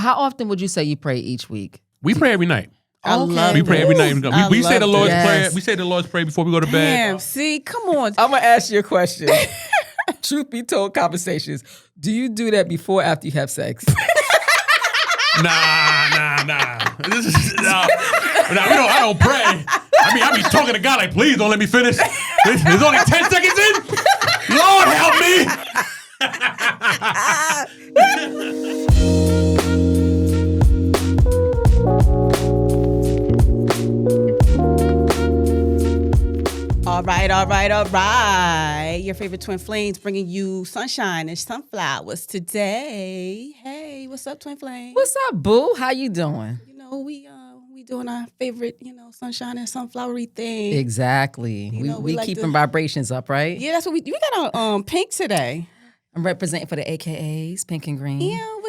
How often would you say you pray each week? We pray every night. I love We pray every night. We say the Lord's it. Prayer. Yes. We say the Lord's Prayer before we go to bed. Damn, see, come on. I'm going to ask you a question. Truth be told, conversations. Do you do that before or after you have sex? Nah. This is, I don't pray. I mean, I be talking to God like, please don't let me finish. There's only 10 seconds in. Lord help me. All right. Your favorite twin flames bringing you sunshine and sunflowers today. Hey, what's up, twin flames? What's up, boo? How you doing? You know, we doing our favorite, sunshine and sunflowery thing. Exactly. We like keeping vibrations up, right? Yeah, that's what we got on pink today. I'm representing for the AKAs, pink and green. Yeah, I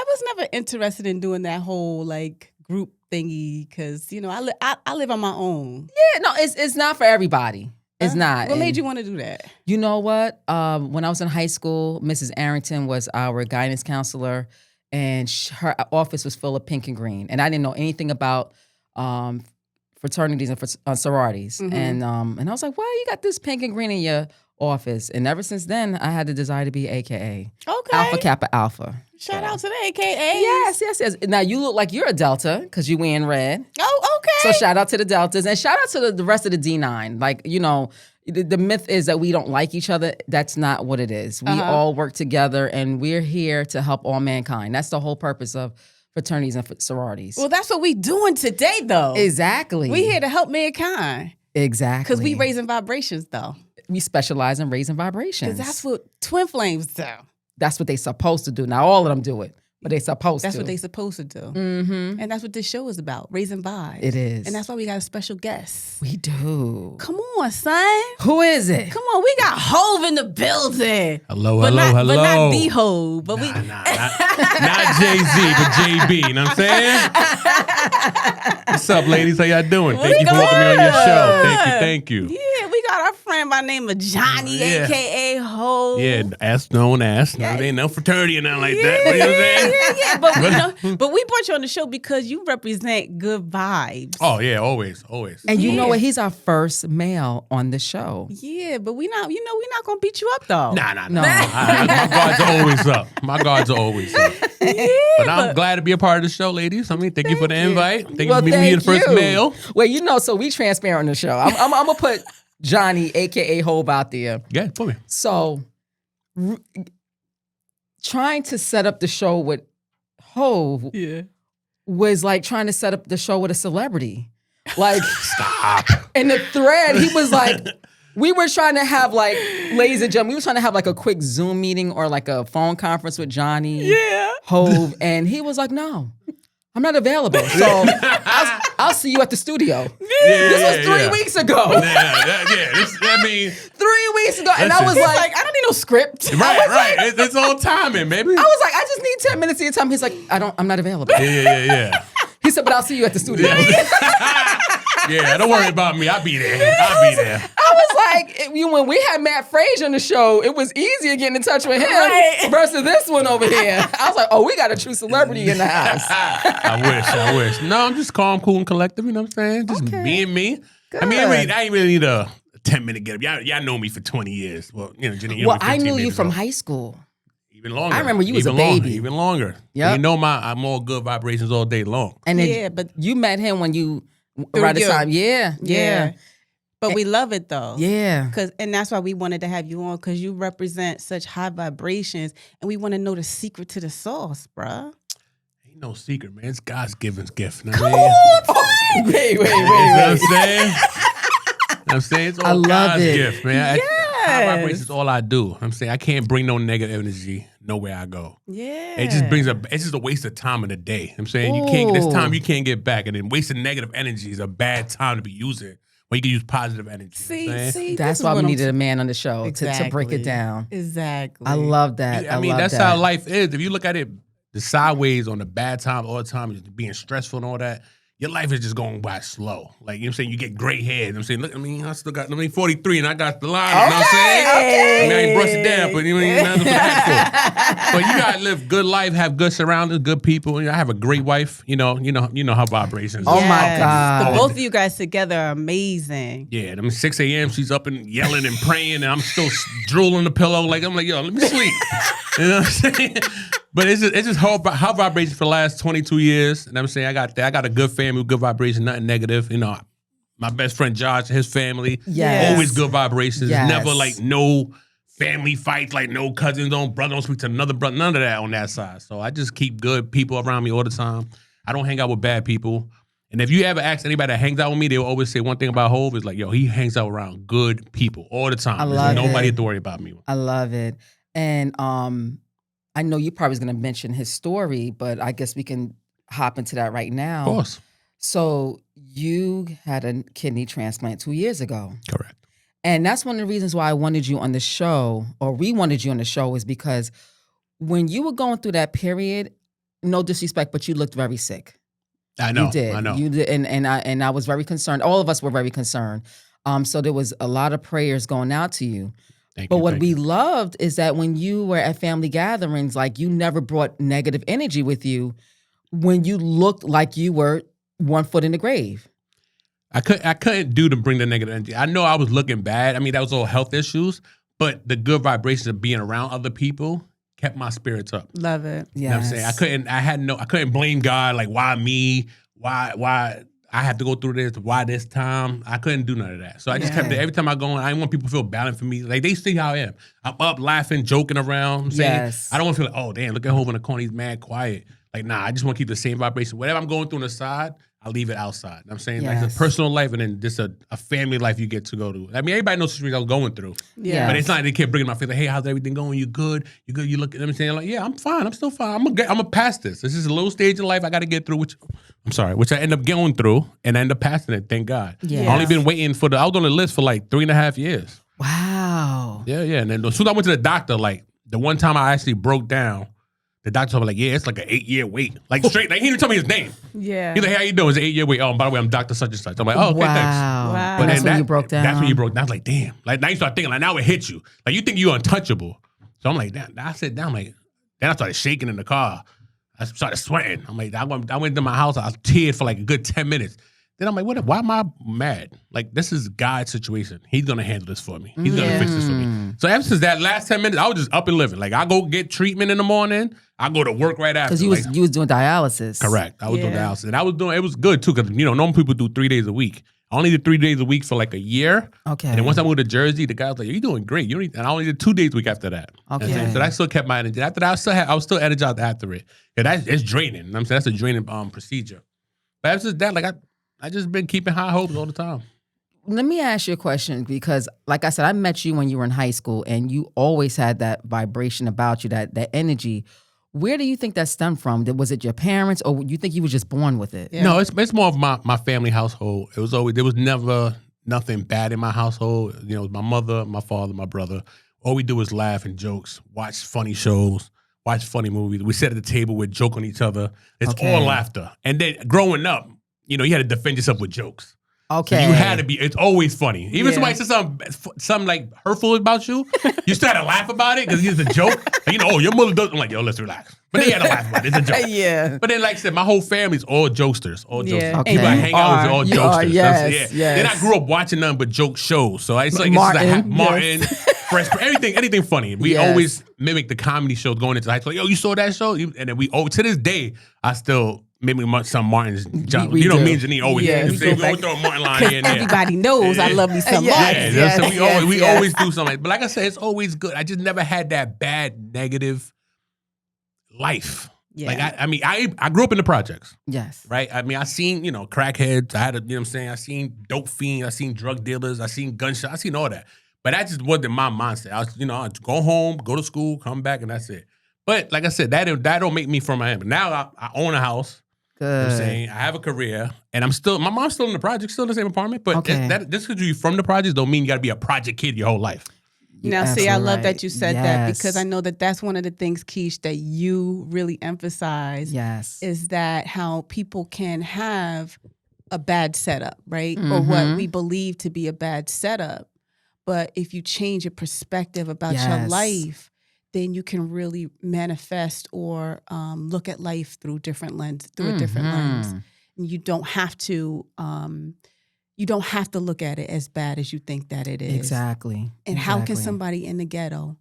was never interested in doing that whole like group thingy because I live on my own. Yeah, no, it's not for everybody. It's not. What made you want to do that? You know what? When I was in high school, Mrs. Arrington was our guidance counselor, and her office was full of pink and green. And I didn't know anything about fraternities and sororities. Mm-hmm. And I was like, "Why you got this pink and green in your office?" And ever since then, I had the desire to be AKA. Okay. Alpha Kappa Alpha. Shout out to the AKA. Yes. Now you look like you're a Delta because you wearing red. Oh, okay. So shout out to the Deltas and shout out to the rest of the D9. Like, the myth is that we don't like each other. That's not what it is. We all work together and we're here to help all mankind. That's the whole purpose of fraternities and sororities. Well, that's what we doing today, though. Exactly. We here to help mankind. Exactly. Because we raising vibrations, though. We specialize in raising vibrations. Because that's what twin flames do. That's what they supposed to do. Now, all of them do it, but they supposed That's to. what they supposed to do. Mm-hmm. And that's what this show is about, raising vibes. It is. And that's why we got a special guest. We do. Come on, son. Who is it? Come on, we got Hov in the building. Hello. But not the Hov. But not Jay-Z, but JB. You know what I'm saying? What's up, ladies? How y'all doing? Thank you for welcoming me on your show. Thank you. Yeah, we got our friend by name of Johnny, a.k.a. Hov. Yeah, as known as. No, there ain't no fraternity or nothing like that. You know what I'm saying? Yeah. But we brought you on the show because you represent good vibes. Oh, yeah, always. And you know what? He's our first male on the show. Yeah, but we not gonna beat you up though. Nah. My guards are always up. Yeah, But I'm glad to be a part of the show, ladies. I mean, thank you for the invite. Thank you for meeting me the first male. Well, so we transparent on the show. I'm gonna put Johnny, aka Hov, out there. Yeah, put me. So, trying to set up the show with Hov was like trying to set up the show with a celebrity. Like, stop. In the thread, he was like, we were trying to have like, ladies and gentlemen, we were trying to have like a quick Zoom meeting or like a phone conference with Johnny Hov, and he was like, no. I'm not available, so I'll see you at the studio. This was 3 weeks ago. 3 weeks ago, and I was like, I don't need no script. Right. It's all timing, baby. I was like, I just need 10 minutes of your time. He's like, I'm not available. Yeah. He said, but I'll see you at the studio. Yeah, don't worry about me. I'll be there. I was like, when we had Matt Frazier on the show, it was easier getting in touch with him versus this one over here. I was like, oh, we got a true celebrity in the house. I wish. No, I'm just calm, cool, and collective. You know what I'm saying? Just being me. Good. I mean, I ain't really need a 10-minute get up. Y'all know me for 20 years. Well, Janine, well, I knew you from high school. Even longer. I remember you was a baby. Even longer. Yep. You know I'm all good vibrations all day long. And then but you met him when you around the time. Yeah. But we love it though. Yeah. And that's why we wanted to have you on, because you represent such high vibrations and we want to know the secret to the sauce, bruh. Ain't no secret, man. It's God's given gift. Come on, wait. You know what I'm saying? It's all God's gift, man. Yes. High vibrations is all I do. I'm saying I can't bring no negative energy nowhere I go. Yeah. It's just a waste of time in the day. I'm saying this time you can't get back, and then wasting negative energy is a bad time to be using. Well, you can use positive energy. See, that's why we needed a man on the show to break it down. Exactly. I love that. I mean, that's how life is. If you look at it the sideways on the bad time all the time, being stressful and all that, your life is just going by slow. Like, you know what I'm saying? You get gray hair. You know what I'm saying? Look, I mean, I still got, 43 and I got the line. You know what I'm saying? Okay. I mean, I ain't brushed it down, but you know what I'm But you got to live good life, have good surroundings, good people. You know, I have a great wife. You know her vibrations. Oh, my God. The both of you guys together are amazing. Yeah, I mean, 6 a.m., she's up and yelling and praying, and I'm still drooling the pillow. Like, I'm like, yo, let me sleep. You know what I'm saying? But it's just her vibration for the last 22 years. And I'm saying I got a good family, good vibration, nothing negative. You know, my best friend Josh, his family, always good vibrations. Yes. Never like no family fights, like no cousins brother don't speak to another brother, none of that on that side. So I just keep good people around me all the time. I don't hang out with bad people. And if you ever ask anybody that hangs out with me, they'll always say one thing about Hov is like, yo, he hangs out around good people all the time. There's nobody to worry about me. I love it. And I know you probably was going to mention his story, but I guess we can hop into that right now. Of course. So you had a kidney transplant 2 years ago. Correct. And that's one of the reasons why I wanted you on the show, or we wanted you on the show, is because when you were going through that period, no disrespect, but you looked very sick. I know. You did. I know. You did, and I was very concerned. All of us were very concerned. So there was a lot of prayers going out to you. But what we loved is that when you were at family gatherings, like you never brought negative energy with you when you looked like you were 1 foot in the grave. I couldn't do to bring the negative energy. I know I was looking bad. I mean, that was all health issues, but the good vibrations of being around other people kept my spirits up. Love it. Yeah, You know what I'm saying? I couldn't blame God, like why me? Why I have to go through this, why this time? I couldn't do none of that. So I just kept it. Every time I go on, I didn't want people to feel bad for me. Like, they see how I am. I'm up, laughing, joking around. I'm saying, I don't want to feel like, oh, damn, look at Hov in the corner. He's mad quiet. Like, nah, I just want to keep the same vibration. Whatever I'm going through on the side, I'll leave it outside. I'm saying, like, the personal life and then just a family life you get to go to. I mean, everybody knows the situation I was going through. Yeah. But it's not like they kept bringing my face like, hey, how's everything going? You good? You good? You look at them and saying, like, yeah, I'm fine. I'm still fine. I'm gonna pass this. This is a little stage in life I got to get through, which I end up going through, and I end up passing it, thank God. Yeah. I only been waiting I was on the list for like 3.5 years. Wow. Yeah. And then as soon as I went to the doctor, like the one time I actually broke down, the doctor told me like, yeah, it's like an 8-year wait. Like straight, like he didn't tell me his name. Yeah. He's like, how you doing? It's an 8-year wait. Oh, by the way, I'm Dr. Such and such. I'm like, oh, okay, thanks. Wow. But that's when you broke down. That's when you broke down. I was like, damn. Like now you start thinking, like now it hits you. Like you think you're untouchable. So I'm like, damn. I sat down, like, then I started shaking in the car. I started sweating. I'm like, I went to my house. I was teared for like a good 10 minutes. Then I'm like, why am I mad? Like, this is God's situation. He's going to handle this for me. He's going to fix this for me. So ever since that last 10 minutes, I was just up and living. Like, I go get treatment in the morning. I go to work right after. Because you was doing dialysis. Correct. I was doing dialysis. And it was good too, because, normal people do 3 days a week. I only did 3 days a week for like a year. Okay. And then once I moved to Jersey, the guy was like, you're doing great. And I only did 2 days a week after that. Okay. So that still kept my energy. After that, I was still energized after it. And it's draining. I'm saying that's a draining procedure. But after that, like I just been keeping high hopes all the time. Let me ask you a question, because like I said, I met you when you were in high school and you always had that vibration about you, that energy. Where do you think that stemmed from? Was it your parents, or you think you were just born with it? Yeah. No, it's more of my family household. There was never nothing bad in my household. It was my mother, my father, my brother. All we do is laugh and jokes, watch funny shows, watch funny movies. We sit at the table, we joke on each other. It's all laughter. And then growing up, you had to defend yourself with jokes. Okay. So you had to be, it's always funny. Even somebody says something like hurtful about you, you still had to laugh about it because it's a joke. Like, oh, your mother does. I'm like, yo, let's relax. But they had to laugh about it. It's a joke. Yeah. But then, like I said, my whole family's all jokesters. All jokesters. Okay. People I hang out with all You jokesters. are, yes. Then I grew up watching nothing but joke shows. So it's like Martin, Fresh, anything funny. We always mimic the comedy shows going into high school. Yo, you saw that show? And then to this day, I still mimic some Martin's. Me and Janine always we throw a Martin line here and there. Everybody knows I love me some Martin. So we always do something. But like I said, it's always good. I just never had that bad negative life. Yeah. Like I grew up in the projects. Yes. Right? I mean, I seen, crackheads. I had what I'm saying? I seen dope fiends. I seen drug dealers. I seen gunshots. I seen all that. But that just wasn't my mindset. I was, I'd go home, go to school, come back, and that's it. But like I said, that don't make me from I am. But now I own a house. Good. You know what I'm saying? I have a career, and my mom's still in the project, still in the same apartment. But just because you're from the projects don't mean you got to be a project kid your whole life. Now, see, I love that you said that, Yes. because I know that that's one of the things, Keish, that you really emphasize. Yes. Is that how people can have a bad setup, right? Mm-hmm. Or what we believe to be a bad setup. But if you change your perspective about your life, then you can really manifest or look at life through a different lens. And you don't have to look at it as bad as you think that it is. Exactly. And how can somebody in the ghetto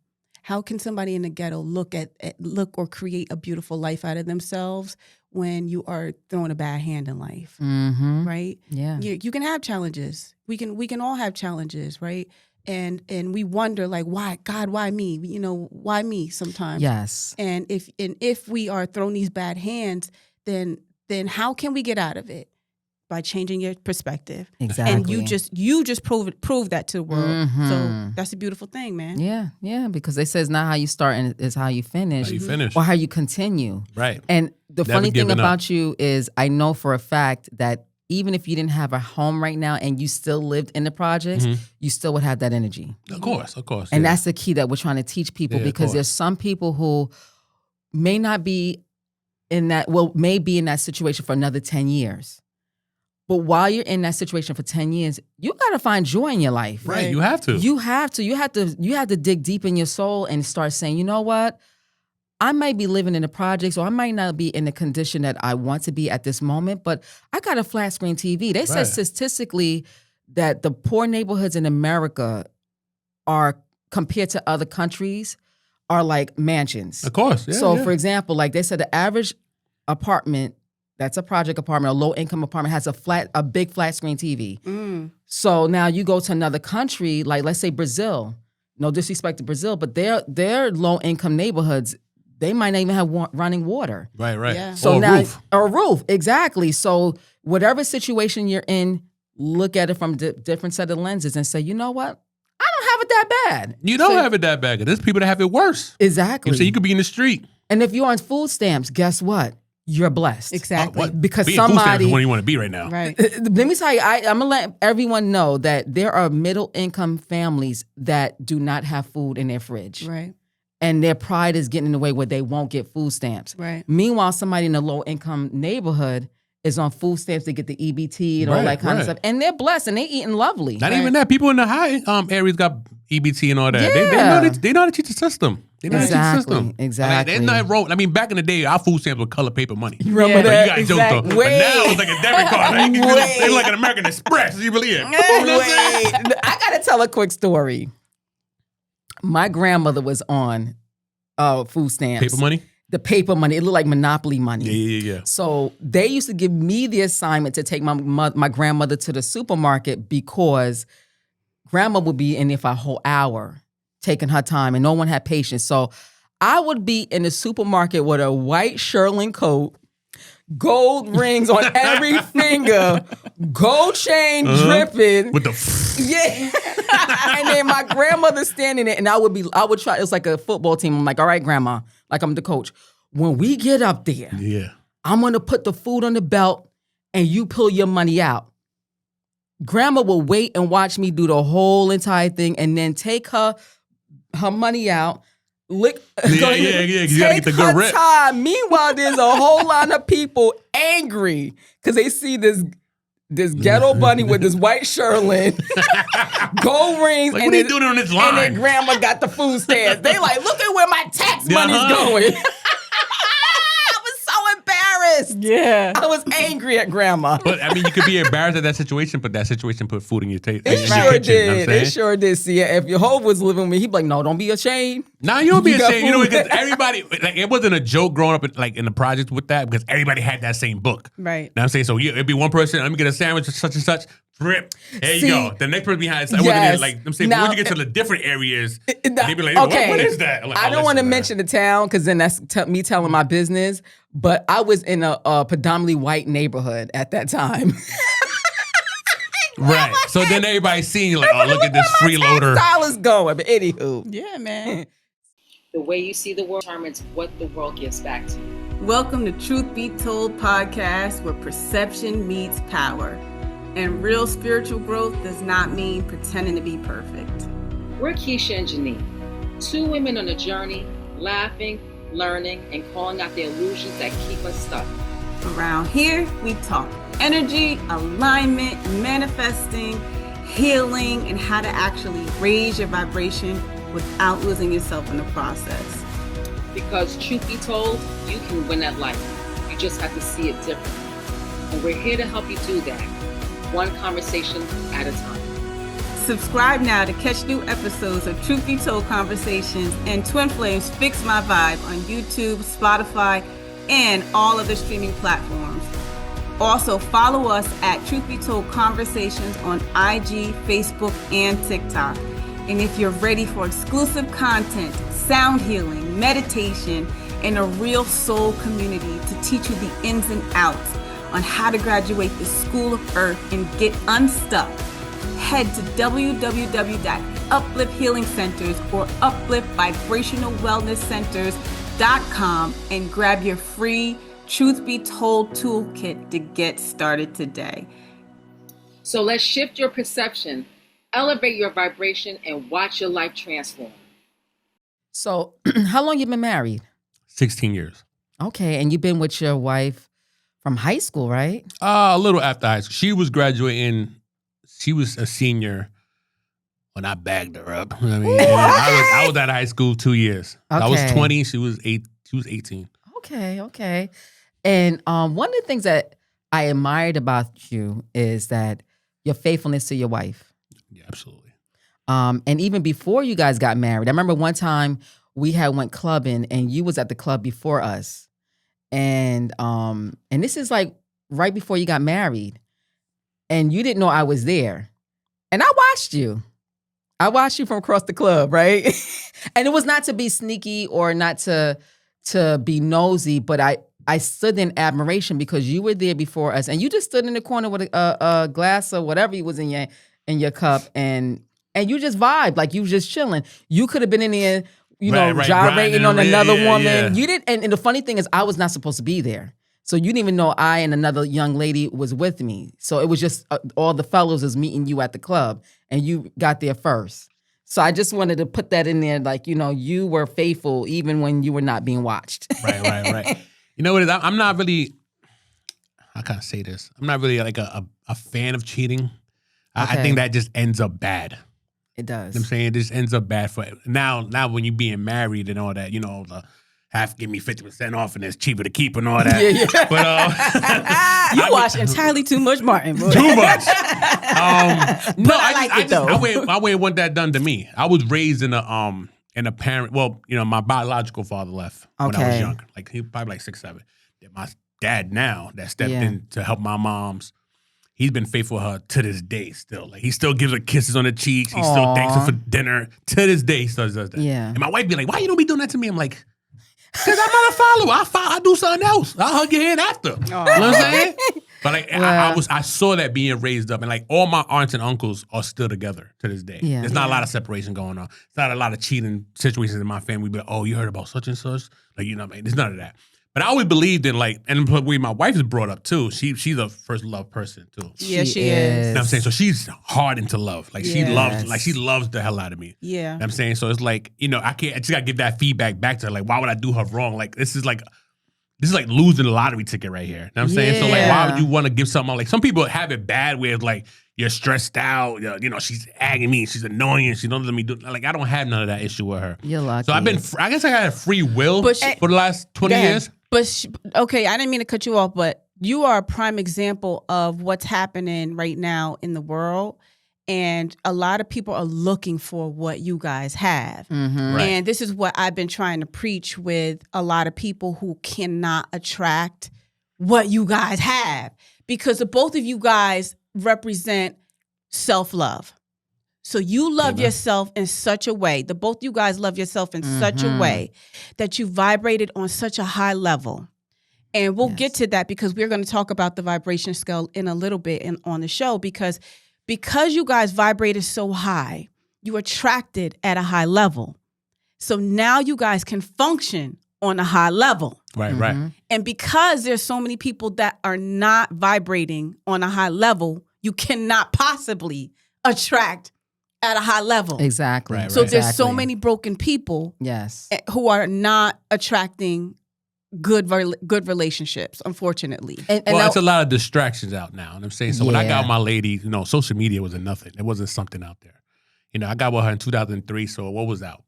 look or create a beautiful life out of themselves when you are throwing a bad hand in life, right? Yeah. You can have challenges. We can all have challenges, right? And we wonder, like, why, God, why me? Why me sometimes? Yes. And if we are thrown these bad hands, then how can we get out of it? By changing your perspective. Exactly. And you just prove that to the world. So that's a beautiful thing, man. Yeah, because they say it's not how you start and it's how you finish. How you finish. Or how you continue. Right. And the Never funny thing giving up. about you is I know for a fact that even if you didn't have a home right now and you still lived in the projects, you still would have that energy. Of course. And that's the key that we're trying to teach people, because there's some people who may not be may be in that situation for another 10 years. But while you're in that situation for 10 years, you got to find joy in your life. Right. You have to. You have to dig deep in your soul and start saying, you know what? I might be living in the projects, or I might not be in the condition that I want to be at this moment, but I got a flat screen TV. They said statistically that the poor neighborhoods in America are, compared to other countries, are like mansions. Of course. Yeah, So, for example, like they said, the average apartment, that's a project apartment, a low-income apartment, has a big flat screen TV. So now you go to another country, like let's say Brazil. No disrespect to Brazil, but their low-income neighborhoods, they might not even have running water. Right. Yeah. So or now, a roof. Or a roof, exactly. So whatever situation you're in, look at it from a different set of lenses and say, you know what? I don't have it that bad. You don't have it that bad. There's people that have it worse. Exactly. So you could be in the street. And if you're on food stamps, guess what? You're blessed. Exactly. Because Being food stamps somebody, is where you want to be right now. Right. let me tell you, I'm going to let everyone know that there are middle income families that do not have food in their fridge. Right. And their pride is getting in the way where they won't get food stamps. Right. Meanwhile, somebody in a low income neighborhood is on food stamps to get the EBT and all that kind of stuff. And they're blessed and they eating lovely. Not even that. People in the high areas got EBT and all that. They know how to teach the system. They know how to teach the system. Exactly. There's nothing wrong. I mean, back in the day, our food stamps were color paper money. You remember that? You got joked though. But now it's like a debit card. Like, it's like an American Express. You believe it? I got to tell a quick story. My grandmother was on food stamps. Paper money? The paper money. It looked like Monopoly money. Yeah. So they used to give me the assignment to take my grandmother to the supermarket because grandma would be in there for a whole hour taking her time and no one had patience. So I would be in the supermarket with a white shearling coat, gold rings on every finger, gold chain dripping. With the Yeah. And then my grandmother standing there and I would try, it was like a football team. I'm like, all right, grandma, like I'm the coach. When we get up there, I'm going to put the food on the belt and you pull your money out. Grandma will wait and watch me do the whole entire thing and then take her money out, lick, You gotta get the good rip. time. Meanwhile, there's a whole line of people angry because they see this ghetto bunny with this white shearling, gold rings, Like, and what are you doing on this line? And then grandma got the food stamps. They like, look at where my tax money's going. I was so embarrassed. Yeah. I was angry at grandma. But I mean, you could be embarrassed at that situation, but that situation put food in your table. It sure did. It sure did. See, if your Hov was living with me, he'd be like, no, don't be ashamed. Nah, you don't be got ashamed. You know, food. because everybody, like, it wasn't a joke growing up in the projects with that because everybody had that same book. Right. You know what I'm saying? So it'd be one person, let me get a sandwich of such and such. Rip. There you See, go. The next person behind it. yes. Like, I'm saying, Now, when you get to the different areas, they'd be like, what is that? Like, I don't want to mention the town because then that's me telling my business. But I was in a predominantly white neighborhood at that time. Right. So then everybody's seeing you like, oh, look at this freeloader. Style is going. But anywho. Yeah, man. The way you see the world determines what the world gives back to you. Welcome to Truth Be Told podcast, where perception meets power. And real spiritual growth does not mean pretending to be perfect. We're Kisha and Janine, two women on a journey, laughing, learning, and calling out the illusions that keep us stuck. Around here, we talk energy, alignment, manifesting, healing, and how to actually raise your vibration without losing yourself in the process. Because truth be told, you can win at life. You just have to see it differently. And we're here to help you do that, one conversation at a time. Subscribe now to catch new episodes of Truth Be Told Conversations and Twin Flames Fix My Vibe on YouTube, Spotify, and all other streaming platforms. Also, follow us at Truth Be Told Conversations on IG, Facebook, and TikTok. And if you're ready for exclusive content, sound healing, meditation, and a real soul community to teach you the ins and outs on how to graduate the School of Earth and get unstuck, head to www.uplifthealingcenters or upliftvibrationalwellnesscenters.com and grab your free Truth Be Told toolkit to get started today. So let's shift your perception, elevate your vibration, and watch your life transform. So, how long you been married? 16 years. Okay, and you've been with your wife from high school, right? A little after high school. She was graduating. She was a senior when I bagged her up. I mean, I was at high school 2 years. Okay. I was 20. She was 18. Okay. And one of the things that I admired about you is that your faithfulness to your wife. Yeah, absolutely. And even before you guys got married, I remember one time we had went clubbing and you was at the club before us. And this is like right before you got married. And you didn't know I was there. And I watched you. I watched you from across the club, right? And it was not to be sneaky or not to be nosy, but I stood in admiration because you were there before us. And you just stood in the corner with a glass of whatever was in your cup and you just vibed, like you was just chilling. You could have been in there, gyrating on another woman. Yeah. You didn't. And the funny thing is, I was not supposed to be there. So you didn't even know I and another young lady was with me. So it was just all the fellows was meeting you at the club and you got there first. So I just wanted to put that in there, like, you were faithful even when you were not being watched. Right. You know what it is? I'm not really, how can I say this? I'm not really like a fan of cheating. I think that just ends up bad. It does. You know what I'm saying? It just ends up bad for now when you're being married and all that, the have to give me 50% off and it's cheaper to keep and all that. Yeah. But you watch entirely too much Martin. Boy. Too much. No, I wouldn't want that done to me. I was raised in a parent. Well, my biological father left when I was younger. Like he was probably like 6, 7. My dad now that stepped in to help my mom's. He's been faithful to her to this day still. Like he still gives her kisses on the cheeks. He still thanks her for dinner. To this day, he still does that. Yeah. And my wife be like, "Why you don't be doing that to me?" I'm like, because I'm not a follower. I do something else. I'll hug your hand after. You know what I'm saying? But like, I saw that being raised up, and like all my aunts and uncles are still together to this day. Yeah. There's not a lot of separation going on. There's not a lot of cheating situations in my family. Be like, oh, you heard about such and such? Like, what I mean? There's none of that. But I always believed in like, and the way my wife is brought up too. She's a first love person too. Yeah, she is. You know what I'm saying? So she's hard into love. Like she loves the hell out of me. Yeah. You know what I'm saying? So it's like, I just gotta give that feedback back to her. Like, why would I do her wrong? Like this is like losing the lottery ticket right here. You know what I'm saying? So like, why would you want to give something like some people have it bad where like you're stressed out, she's agging me, she's annoying, she don't let me do like I don't have none of that issue with her. You're lucky. So I guess I had a free will for the last 20 years. But okay, I didn't mean to cut you off, but you are a prime example of what's happening right now in the world. And a lot of people are looking for what you guys have. Mm-hmm. Right. And this is what I've been trying to preach with a lot of people who cannot attract what you guys have. Because both of you guys represent self-love. So you love yourself in such a way, the both you guys love yourself in such a way that you vibrated on such a high level. And we'll get to that because we're going to talk about the vibration scale in a little bit on the show because you guys vibrated so high, you attracted at a high level. So now you guys can function on a high level. Right, right. And because there's so many people that are not vibrating on a high level, you cannot possibly attract at a high level. Exactly. Right, So right. there's so many broken people who are not attracting good relationships, unfortunately. And it's a lot of distractions out now. And I'm saying, so when I got with my lady, social media wasn't nothing. It wasn't something out there. I got with her in 2003. So what was out?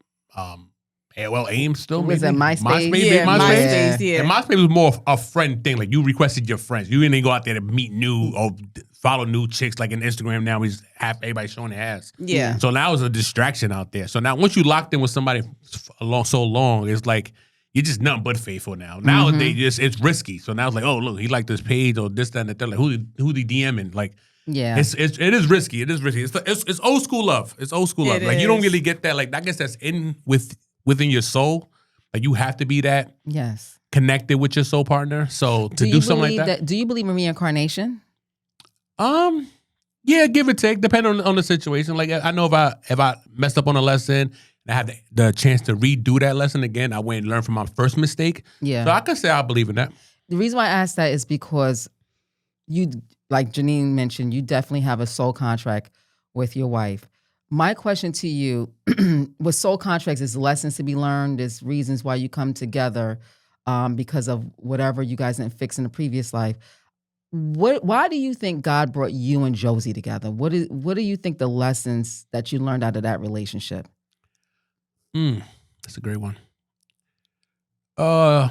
AOL AIM still? Was it MySpace? MySpace. Yeah. And MySpace was more of a friend thing. Like you requested your friends. You didn't go out there to meet new or follow new chicks. Like in Instagram now, we just have everybody showing their ass. Yeah. So now it's a distraction out there. So now once you locked in with somebody so long, it's like you're just nothing but faithful now. Nowadays, it's risky. So now it's like, oh look, he liked this page or this, that, and that. They're like, who they DMing? Like, it is risky. It is risky. It's old school love. It's old school love. Like you don't really get that. Like I guess that's within your soul. Like you have to be that connected with your soul partner. So to do something like that. Do you believe in reincarnation? Yeah, give or take, depending on the situation. Like I know if I messed up on a lesson, and I had the chance to redo that lesson again, I went and learned from my first mistake. Yeah. So I could say I believe in that. The reason why I asked that is because you, like Janine mentioned, you definitely have a soul contract with your wife. My question to you, with soul contracts, is lessons to be learned, there's reasons why you come together because of whatever you guys didn't fix in the previous life. Why do you think God brought you and Josie together? What do you think the lessons that you learned out of that relationship? That's a great one. I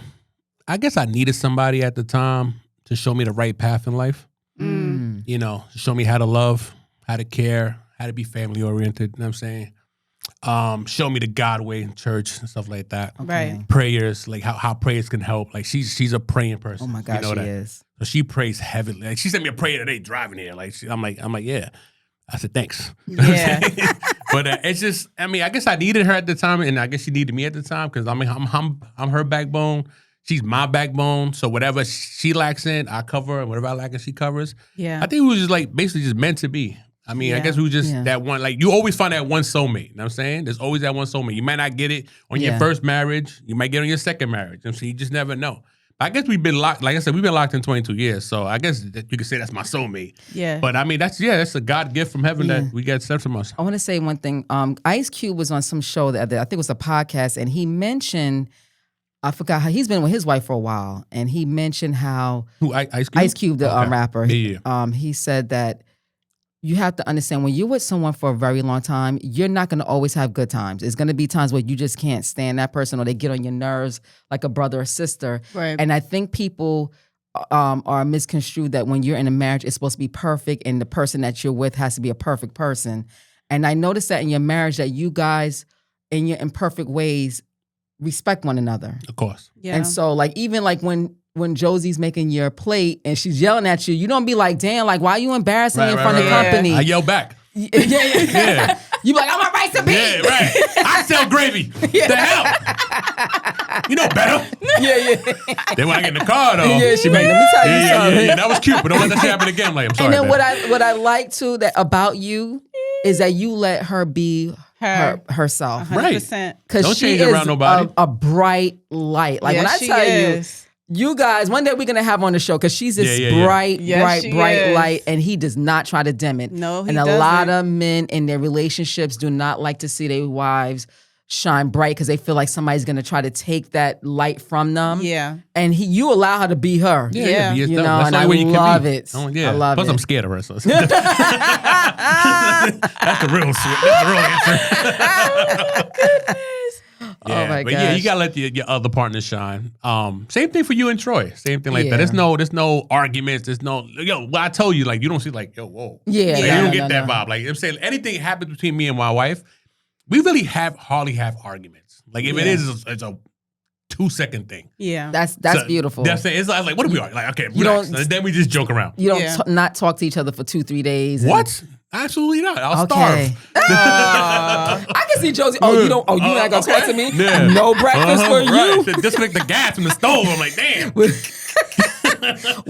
guess I needed somebody at the time to show me the right path in life. Show me how to love, how to care, how to be family oriented. You know what I'm saying? Show me the God way in church and stuff like that. Right. Prayers, like how prayers can help. Like she's a praying person. Oh my gosh, she is. So she prays heavily. Like she sent me a prayer today driving here. Like I'm like, yeah. I said, thanks. Yeah. But it's just, I guess I needed her at the time, and I guess she needed me at the time because I'm her backbone. She's my backbone. So whatever she lacks in, I cover, and whatever I lack in, she covers. Yeah. I think we was just like basically just meant to be. I guess we were just that one. Like you always find that one soulmate. You know what I'm saying? There's always that one soulmate. You might not get it on your first marriage. You might get it on your second marriage. So you just never know. I guess we've been locked. Like I said, we've been locked in 22 years. So I guess you could say that's my soulmate. Yeah. But that's a God gift from heaven that we get sent from us. I want to say one thing. Ice Cube was on some show I think it was a podcast, and he mentioned, I forgot how he's been with his wife for a while, and he mentioned how Ice Cube? Ice Cube, the rapper. Yeah. He said that you have to understand when you're with someone for a very long time, you're not going to always have good times. It's going to be times where you just can't stand that person or they get on your nerves like a brother or sister. Right. And I think people are misconstrued that when you're in a marriage, it's supposed to be perfect and the person that you're with has to be a perfect person. And I noticed that in your marriage that you guys, in your imperfect ways, respect one another. Of course. Yeah. And so even when Josie's making your plate and she's yelling at you, you don't be like, damn, like, why are you embarrassing me in front of company? I yell back. Yeah. You be like, I'm a rice and beans. Yeah, right. I sell gravy. The hell? You know better. Yeah. Then when I get in the car, though. Yeah, she like, let me tell you something. Yeah, that was cute, but don't let that shit happen again. I'm like, I'm sorry. And then what I like, too, that about you is that you let her be herself. 100%. Right. Because she change is around nobody. A bright light. Like when I tell you, you guys, one day we're going to have on the show because she's this bright light, and he does not try to dim it. No, he and doesn't. A lot of men in their relationships do not like to see their wives shine bright because they feel like somebody's going to try to take that light from them. Yeah. And you allow her to be her. Yeah. You know, and I love it. Oh, yeah. I love Plus, it. I'm scared of her. So. That's the real answer. Oh my but gosh. yeah, you gotta let your other partner shine. Same thing for you and Troy. Same thing like that. There's no arguments. There's no I told you, like, you don't see like whoa. Yeah, like, you don't get that vibe. Like I'm saying, anything happens between me and my wife, we really hardly have arguments. Like if it is, it's a 2-second thing. Yeah, that's beautiful. That's it. It's like what are we arguing? Like okay, relax. And then we just joke around. You don't not talk to each other for 2-3 days. What? Absolutely not. I'll starve. I can see Josie. You're not gonna talk to me? Yeah. No breakfast for you. Disconnect the gas from the stove. I'm like, damn.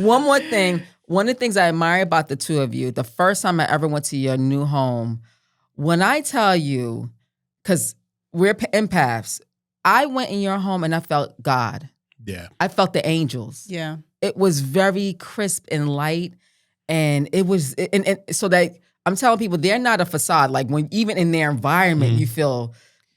One more thing. One of the things I admire about the two of you, the first time I ever went to your new home, when I tell you, because we're empaths, I went in your home and I felt God. Yeah. I felt the angels. Yeah. It was very crisp and light. And it was, and so that I'm telling people they're not a facade. Like when even in their environment, you feel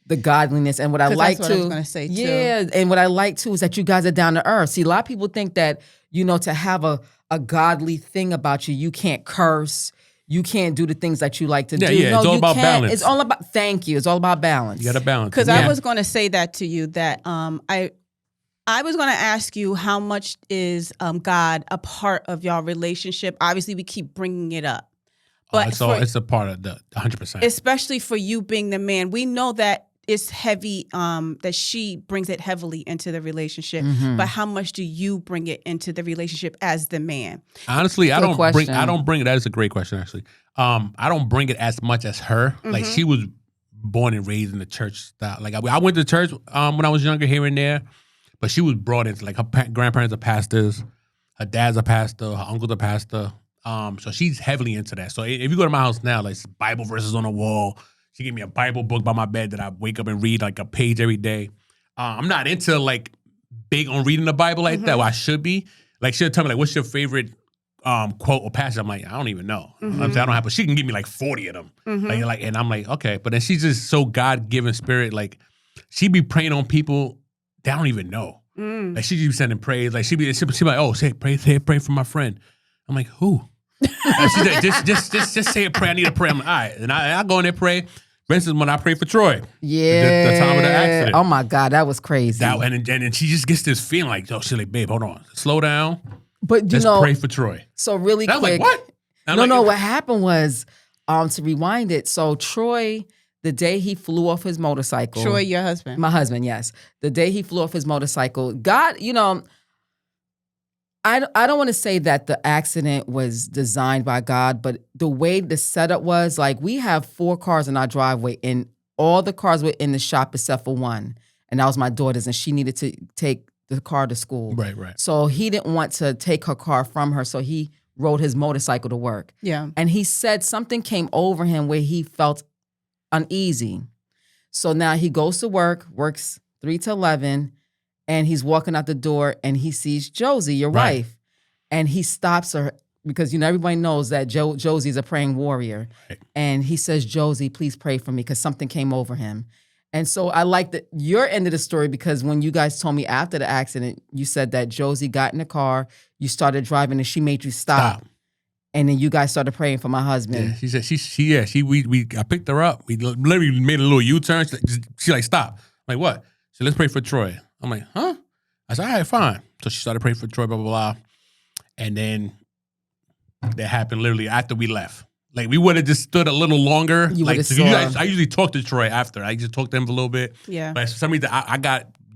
the godliness. And what I like that's to, what I was gonna say, too. yeah, and what I like too is that you guys are down to earth. See, a lot of people think that, you know, to have a godly thing about you, you can't curse. You can't do the things that you like to do. Yeah, no, it's all you about can't. balance. It's all about, thank you. It's all about balance. You got to balance. Because Yeah. I was going to say that to you, that I was going to ask you, how much is God a part of your relationship? Obviously, we keep bringing it up. But it's a part of the 100%. Especially for you being the man. We know that it's heavy, that she brings it heavily into the relationship. But how much do you bring it into the relationship as the man? Honestly, I don't question. bring it. That is a great question, actually. I don't bring it as much as her. Like, she was born and raised in the church style. Like, I went to church when I was younger, here and there, but she was brought into, like, her grandparents are pastors, her dad's a pastor, her uncle's a pastor. So she's heavily into that. So if you go to my house now, like, Bible verses on the wall. She gave me a Bible book by my bed that I wake up and read, like, a page every day. I'm not into, like, big on reading the Bible like that. Well, I should be. Like, she'll tell me, like, what's your favorite quote or passage? I'm like, I don't even know. I'm saying, I don't have, but she can give me like 40 of them. Like, and I'm like, okay. But then she's just so God-given spirit. Like, she be praying on people they don't even know. Like, she be sending praise. Like, she be like, oh, pray for my friend. I'm like, who? She's like, just say a prayer. I need a prayer. I'm like, all right. And I go in there and pray. For instance, when I prayed for Troy. Yeah. The time of the accident. Oh my God, that was crazy. And she just gets this feeling like, oh, she's like, babe, hold on. Slow down. But Let's pray for Troy. So really and quick. I was like, what? No, what happened was, to rewind it, so Troy, the day he flew off his motorcycle. Troy, your husband. My husband, yes. The day he flew off his motorcycle, God, you know, I don't want to say that the accident was designed by God, but the way the setup was, like, we have 4 cars in our driveway, and all the cars were in the shop except for one, and that was my daughter's, and she needed to take the car to school. Right. So he didn't want to take her car from her, so he rode his motorcycle to work. Yeah. And he said something came over him where he felt uneasy. So now he goes to work, works 3 to 11, and he's walking out the door and he sees Josie, your wife. And he stops her because, you know, everybody knows that Josie's a praying warrior. Right. And he says, Josie, please pray for me, because something came over him. And so I like your end of the story, because when you guys told me after the accident, you said that Josie got in the car, you started driving, and she made you stop. And then you guys started praying for my husband. Yeah, she said I picked her up. We literally made a little U-turn. She like, stop. I'm like, what? So let's pray for Troy. I'm like, huh? I said, all right, fine. So she started praying for Troy, blah, blah, blah. And then that happened literally after we left. Like, we would have just stood a little longer. I usually talk to Troy after. I just talked to him for a little bit. Yeah. But for some reason,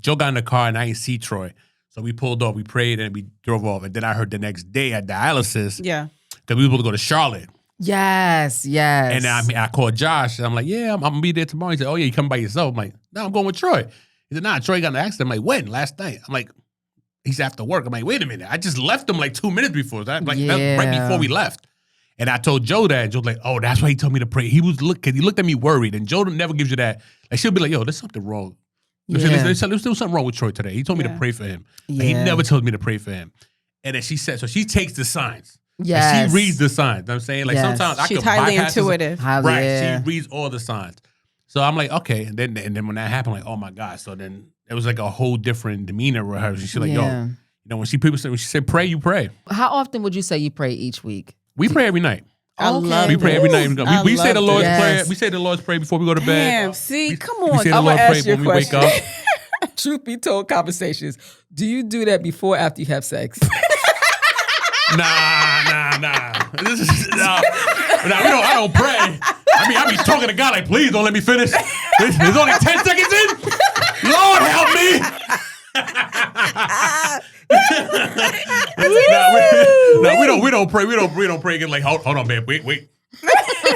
Joe got in the car and I didn't see Troy. So we pulled off, we prayed, and we drove off. And then I heard the next day at dialysis. Yeah. Because we were supposed to go to Charlotte. Yes. And then I called Josh, and I'm like, yeah, I'm going to be there tomorrow. He said, oh, yeah, you come by yourself? I'm like, no, I'm going with Troy. He said, nah, Troy got in an accident. I'm like, when? Last night. I'm like, he's after work. I'm like, wait a minute. I just left him like 2 minutes before. That's right before we left. And I told Joe that. And Joe's like, oh, that's why he told me to pray. He looked at me worried. And Joe never gives you that. Like, she'll be like, yo, there's something wrong. There's still something wrong with Troy today. He told me to pray for him. Like, he never told me to pray for him. And then she said, so she takes the signs. Yes. Like, she reads the signs. You know what I'm saying? Like, sometimes she's I could highly bypass intuitive. Right. Yeah. She reads all the signs. So I'm like, okay. And then when that happened, like, oh my God. So then it was like a whole different demeanor with her. She's like, yo, you know, when she said pray, you pray. How often would you say you pray each week? We pray every night. We pray every night. We say the Lord's Prayer. We say the Lord's Prayer before we go to bed. Damn, see, come on. We say the Lord's Prayer when we wake up. Truth be told, conversations. Do you do that before or after you have sex? Nah. I don't pray. I be talking to God like, please don't let me finish. There's only 10 seconds in. Lord help me. We don't pray. We don't pray again. Like, hold on, babe. Wait.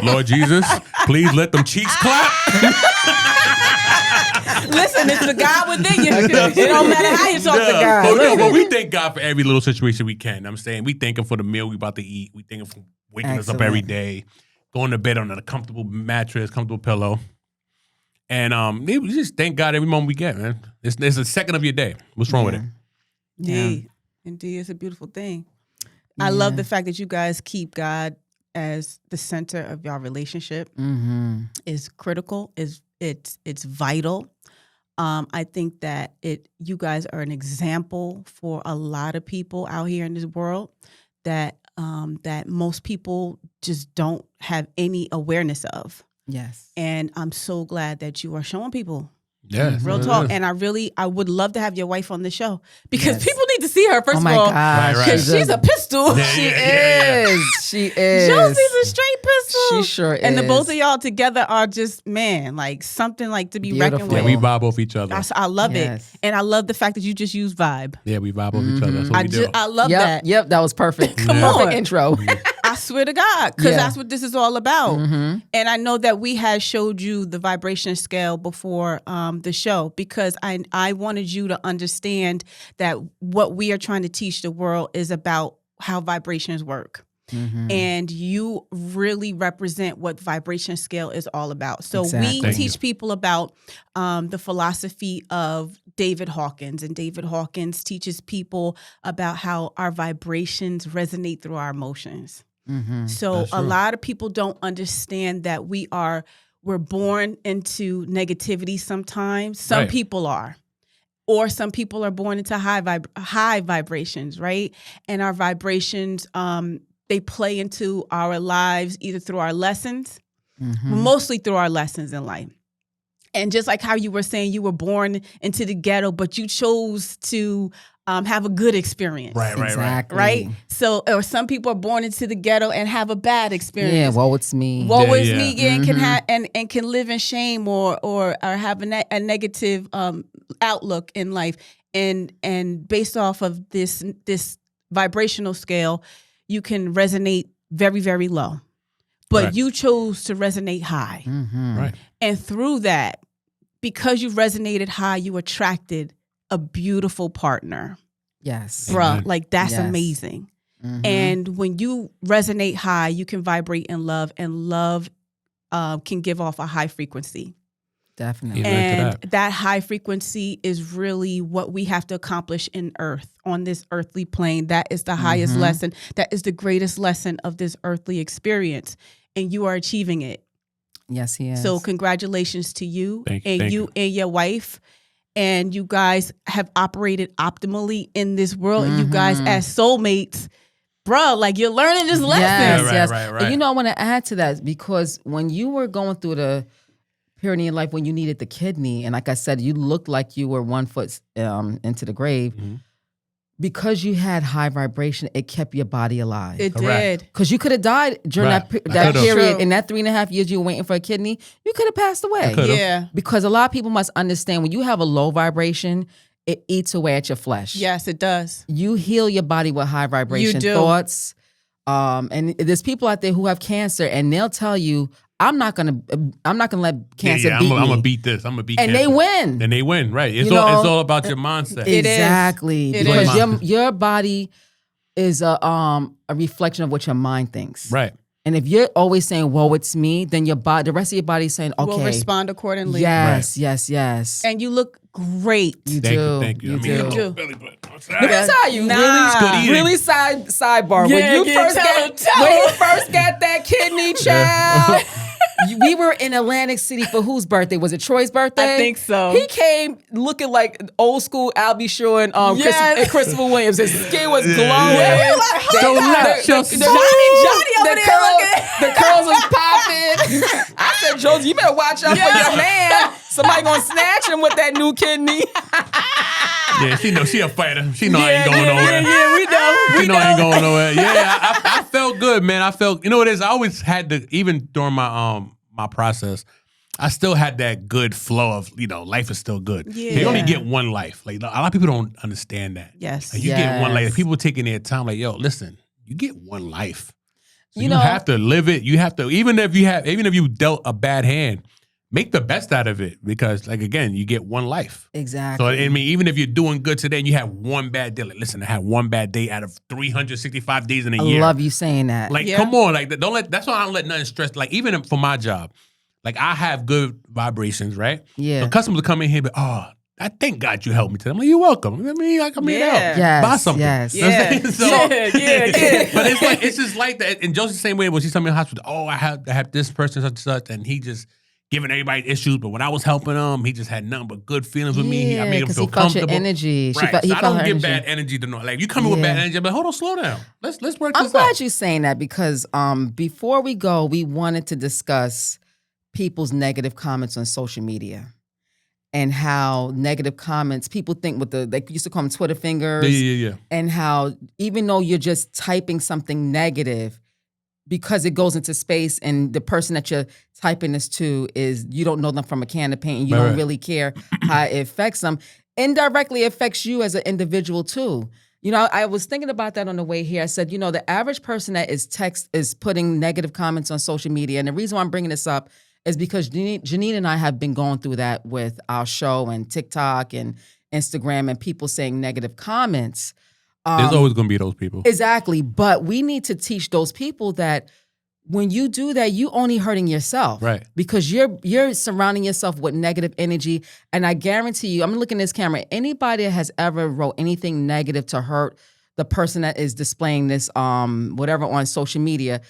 Lord Jesus, please let them cheeks clap. Listen, it's the God within you. It don't matter how you talk to God. But we thank God for every little situation we can. I'm saying we thank Him for the meal we about to eat. We thank Him for waking us up every day, going to bed on a comfortable mattress, comfortable pillow. And we just thank God every moment we get, man. It's a second of your day. What's wrong with it? Indeed, it's a beautiful thing. I love the fact that you guys keep God as the center of your relationship Mm-hmm. is critical. It's vital. I think that you guys are an example for a lot of people out here in this world that most people just don't have any awareness of. Yes. And I'm so glad that you are showing people. Yes. Real it talk. is. And I would love to have your wife on the show because Yes. people need to see her, first Oh of my all. God. Right. Because she's a pistol. Yeah, She yeah. is. She is. Josie's a straight pistol. She sure is. And the both of y'all together are just, man, like something like to be reckoned Beautiful. Yeah, with. we vibe off each other. I love Yes. it. And I love the fact that you just use vibe. Yeah, we vibe off each other. That's what we do. I love Yep. that. Yep. That was perfect. Come Perfect on. intro. I swear to God, because Yeah. that's what this is all about. Mm-hmm. And I know that we had showed you the vibration scale before the show because I wanted you to understand that what we are trying to teach the world is about how vibrations work. Mm-hmm. And you really represent what vibration scale is all about. So Exactly. we Thank teach you. people about the philosophy of David Hawkins. And David Hawkins teaches people about how our vibrations resonate through our emotions. Mm-hmm. So That's a true. lot of people don't understand that we're born into negativity sometimes. Some Right. people are. Or some people are born into high vibrations, right? And our vibrations, they play into our lives either through our lessons, Mm-hmm. mostly through our lessons in life. And just like how you were saying you were born into the ghetto, but you chose to have a good experience. Right. Exactly. Right? So, or some people are born into the ghetto and have a bad experience. Yeah. Well, it's me. Woe Yeah, is yeah. me, and can Mhm. have and can live in shame or have a negative outlook in life, and based off of this vibrational scale, you can resonate very, very low, but Right. you chose to resonate high, Mm-hmm. Right. and through that, because you resonated high, you attracted a beautiful partner, Yes. bruh. Amen. Like that's Yes. amazing. Mhm. And when you resonate high, you can vibrate in love, and love can give off a high frequency. Definitely. Amen to And that high frequency is really what we have to accomplish in earth, on this earthly plane. That is the highest Mhm. lesson. That is the greatest lesson of this earthly experience. And you are achieving it. Yes, he is. So congratulations to you Thank and you. and your wife. And you guys have operated optimally in this world. And you guys Mhm. as soulmates, bro, like you're learning this lesson. Yes, Right, yes. right. And you know, I want to add to that because when you were going through the period in your life when you needed the kidney, and like I said, you looked like you were 1 foot into the grave. Mhm. Because you had high vibration, it kept your body alive. It Correct. did. Because you could have died during Right. that I that could've. period. True. In that 3.5 years you were waiting for a kidney, you could have passed away. I could've. Yeah. Because a lot of people must understand when you have a low vibration, it eats away at your flesh. Yes, it does. You heal your body with high vibration do. thoughts. And there's people out there who have cancer, and they'll tell you, "I'm not gonna let cancer I'm beat me." gonna beat this. I'm gonna beat. And cancer. they win. And they win. Right. It's You all. know, It's all about your mindset. It is. Exactly. It Because is. your body is a reflection of what your mind thinks. Right. And if you're always saying, "Whoa, it's me," then your body, the rest of your body is saying, "Okay, We'll respond accordingly. yes, yes, yes." And you look great. You Thank do. you. Thank you. You I mean, do. a little do. belly button. Let me tell you, Nah. Good eating. really sidebar. Yeah, when you yeah, first tell when him. you first got that kidney, child, we were in Atlantic City for whose birthday? Was it Troy's birthday? I think so. He came looking like old school Albie Shaw and Yes. and Christopher Williams. His skin was glowing. Yeah. We were like, hold Don't up. let your Johnny over there looking. The curls was popping. I said, Josie, you better watch out for your man. Somebody gonna snatch him with that new kidney. Yeah, she know she a fighter. She know I ain't going yeah, nowhere. yeah, we know. She know I ain't going nowhere. Yeah, I felt good, man. I felt, you know what it is? I always had to, even during my my process, I still had that good flow of, life is still good. Yeah. You only get one life. Like a lot of people don't understand that. Yes. Like, you get one life. Yes. People taking their time, like, yo, listen, you get one life. So You you know- have to live it. You have to, even if you dealt a bad hand, make the best out of it, because, like, again, you get one life. Exactly. So, I mean, even if you're doing good today and you have one bad day, like, listen, I had one bad day out of 365 days in a I year. love you saying that. Like, Yeah. come on, like, that's why I don't let nothing stress. Like, even for my job, like, I have good vibrations, right? Yeah. So customers will come in here, but I thank God you helped me today. I'm like, you're welcome. I mean, like, I'm here to help. Yes, Buy something. yes. You know what I'm saying? So, yeah. but it's like, it's just like that. And Josie's the same way when she's in the hospital. Oh, I have this person such and such, and he just giving everybody issues. But when I was helping him, he just had nothing but good feelings with me. I made him feel comfortable. Your energy. Right. So I don't give bad energy to no. Like you come in with bad energy, but hold on, slow down. Let's work this out. I'm glad you're saying that because before we go, we wanted to discuss people's negative comments on social media. And how negative comments, people think with they used to call them Twitter fingers. Yeah. And how even though you're just typing something negative, because it goes into space and the person that you're typing this to is, you don't know them from a can of paint and you don't really care how it affects them. Indirectly affects you as an individual too. You know, I was thinking about that on the way here. I said, you know, the average person that is putting negative comments on social media, and the reason why I'm bringing this up is because Janine and I have been going through that with our show and TikTok and Instagram and people saying negative comments. There's always going to be those people. Exactly. But we need to teach those people that when you do that, you only hurting yourself. Right. Because you're surrounding yourself with negative energy. And I guarantee you, I'm looking at this camera, anybody that has ever wrote anything negative to hurt the person that is displaying this whatever on social media,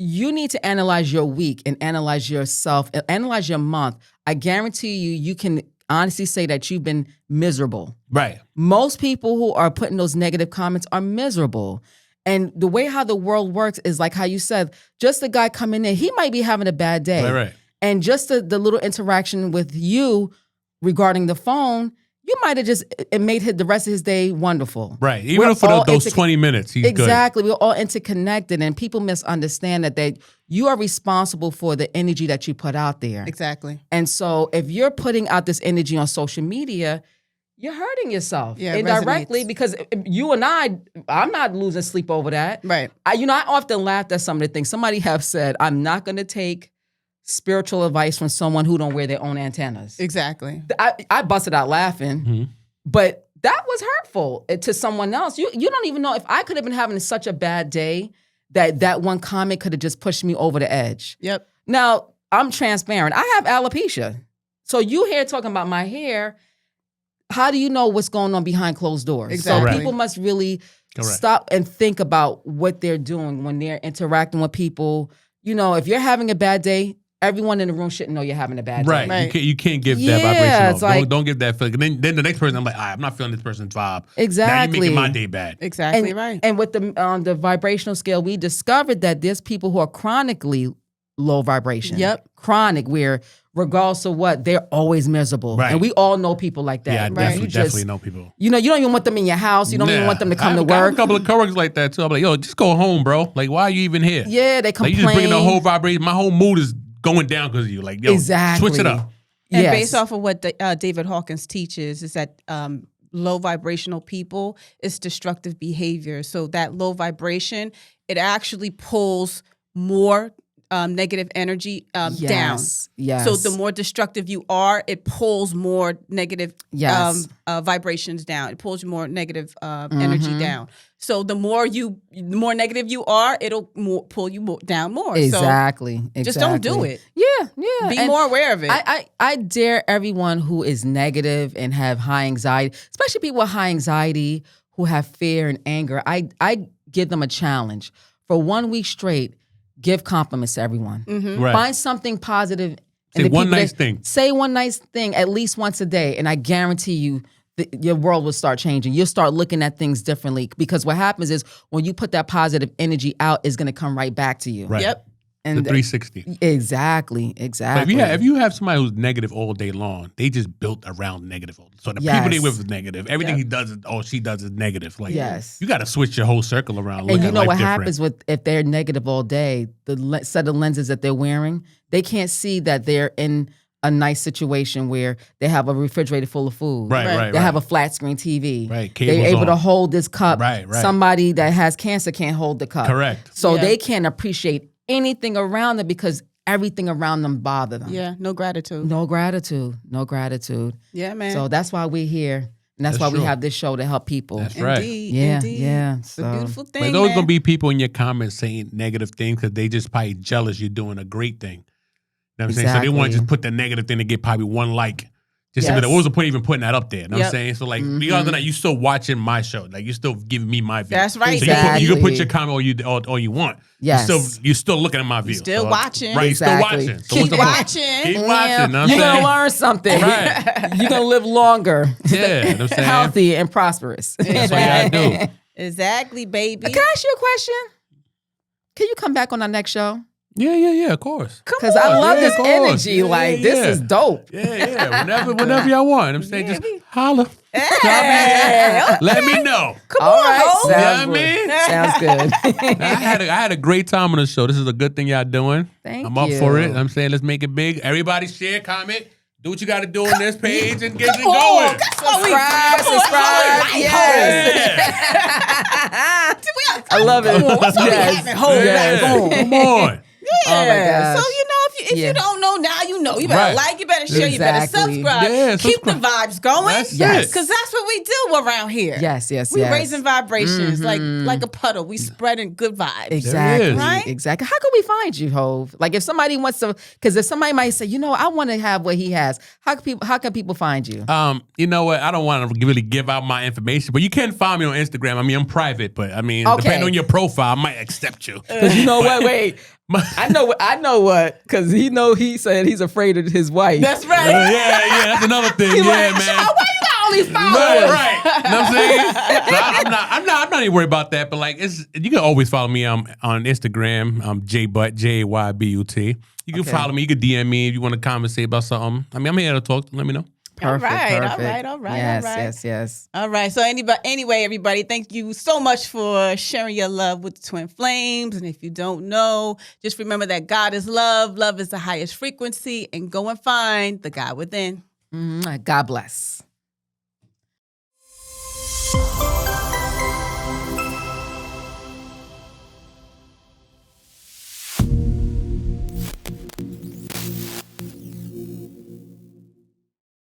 you need to analyze your week and analyze yourself, analyze your month. I guarantee you can honestly say that you've been miserable. Right. Most people who are putting those negative comments are miserable. And the way how the world works is like how you said, just the guy coming in, he might be having a bad day. Right. And just the little interaction with you regarding the phone, you might have just made the rest of his day wonderful. Right. Even for those 20 minutes, he's exactly. good. We're all interconnected, and people misunderstand that you are responsible for the energy that you put out there. Exactly. And so if you're putting out this energy on social media, you're hurting yourself indirectly because you and I'm not losing sleep over that. Right. I often laughed at some of the things somebody have said. I'm not going to take spiritual advice from someone who don't wear their own antennas. Exactly. I busted out laughing, but that was hurtful to someone else. You don't even know if I could have been having such a bad day that one comment could have just pushed me over the edge. Yep. Now, I'm transparent. I have alopecia. So you here talking about my hair, how do you know what's going on behind closed doors? Exactly. So people must really stop and think about what they're doing when they're interacting with people. You know, if you're having a bad day, everyone in the room shouldn't know you're having a bad day. Right. You can't give that vibration off. Don't give that feeling. Then the next person, I'm like, I'm not feeling this person's vibe. Exactly. Now you're making my day bad. Exactly right. And with the vibrational scale, we discovered that there's people who are chronically low vibration. Yep. Chronic, where regardless of what, they're always miserable. Right. And we all know people like that. Yeah, I right? definitely know people. You know, you don't even want them in your house. You don't even want them to come to work. I have a couple of coworkers like that too. I'm like, yo, just go home, bro. Like, why are you even here? Yeah, they complain. Like, you just bringing the whole vibration. My whole mood is going down because of you. Like, yo, switch it up. And based off of what David Hawkins teaches is that low vibrational people is destructive behavior. So that low vibration, it actually pulls more negative energy down. Yes. So the more destructive you are, it pulls more negative vibrations down. It pulls more negative energy down. So the more negative you are, it'll pull you down more. Exactly. So just don't do it. Yeah. Be more aware of it. I dare everyone who is negative and have high anxiety, especially people with high anxiety who have fear and anger. I give them a challenge for 1 week straight. Give compliments to everyone. Mm-hmm. Right. Find something positive. Say one nice thing. Say one nice thing at least once a day, and I guarantee you your world will start changing. You'll start looking at things differently because what happens is when you put that positive energy out, it's going to come right back to you. Right. Yep. And the 360. Exactly. But if you have somebody who's negative all day long, they just built around negative. So the people they with is negative. Everything he does she does is negative. Like, you got to switch your whole circle around. And you know what happens if they're negative all day, the set of lenses that they're wearing, they can't see that they're in a nice situation where they have a refrigerator full of food. Right. They have a flat screen TV. Right. They're able to hold this cup. Right. Somebody that has cancer can't hold the cup. Correct. So they can't appreciate anything around them because everything around them bother them. Yeah, no gratitude. No gratitude. Yeah, man. So that's why we're here. And that's why we have this show to help people. That's right. Indeed. Yeah. It's a beautiful thing. But there's going to be people in your comments saying negative things because they just probably jealous you're doing a great thing. You know what I'm saying? So they want to just put the negative thing to get probably one like. Just Yes. what was the point of even putting that up there? You know what I'm Yep. saying? So like, regardless of that, you still watching my show. Like you still giving me my view. That's right. So Exactly. you can put your comment all you want. Yes. You're still looking at my view. still watching. Right. Exactly. You're still watching. So Keep what's the point? watching. Keep Yeah. watching. Know what I'm You're saying? gonna learn something. Right. You're gonna live longer, Yeah. You know what I'm saying? healthy, and prosperous. That's what you gotta do. Exactly, baby. Can I ask you a question? Can you come back on our next show? Yeah, of course. Because I love Yeah, this of course. energy. Yeah, like, yeah. this is dope. Yeah. Whenever y'all want. I'm saying just holler. Hey, Let me know. All right. Hov. Sounds You know what I good. mean? Sounds good. I had a great time on the show. This is a good thing y'all doing. Thank I'm up for you. it. I'm saying let's make it big. Everybody share, comment, do what you got to do on this page and get it on. going. That's what we Subscribe. Right, Yes. I love it. That's what we having. Hov Yes. back on. Come on. Oh my Yeah. gosh. So if Yeah. you don't know now, you know. You better Right. like, you better share, you better Exactly. subscribe. Yeah, Keep the vibes going. That's Yes. it. Because that's what we do around here. Yes. We raising vibrations like a puddle. We spreading good vibes. Exactly. is. Right? Exactly. How can we find you, Hov? Like, if somebody wants to, because if somebody might say, I want to have what he has. How can people find you? You know what? I don't want to really give out my information, but you can find me on Instagram. I mean, I'm private, but I mean, Okay. depending on your profile, I might accept you. Because you know what? Wait. I know what. Because he said he's afraid of his wife. That's right. Yeah, that's another thing. He's Yeah, like, man. Why you got all these followers? Right. You know what I'm saying? So I'm not even worried about that. But like, you can always follow me on Instagram. Jaybut, JAYBUT. You can follow me. You can DM me if you want to conversate about something. I mean, I'm here to talk. Let me know. Perfect. All right. Yes. All right. So anyway, everybody, thank you so much for sharing your love with the Twin Flames. And if you don't know, just remember that God is love. Love is the highest frequency. And go and find the God within. God bless.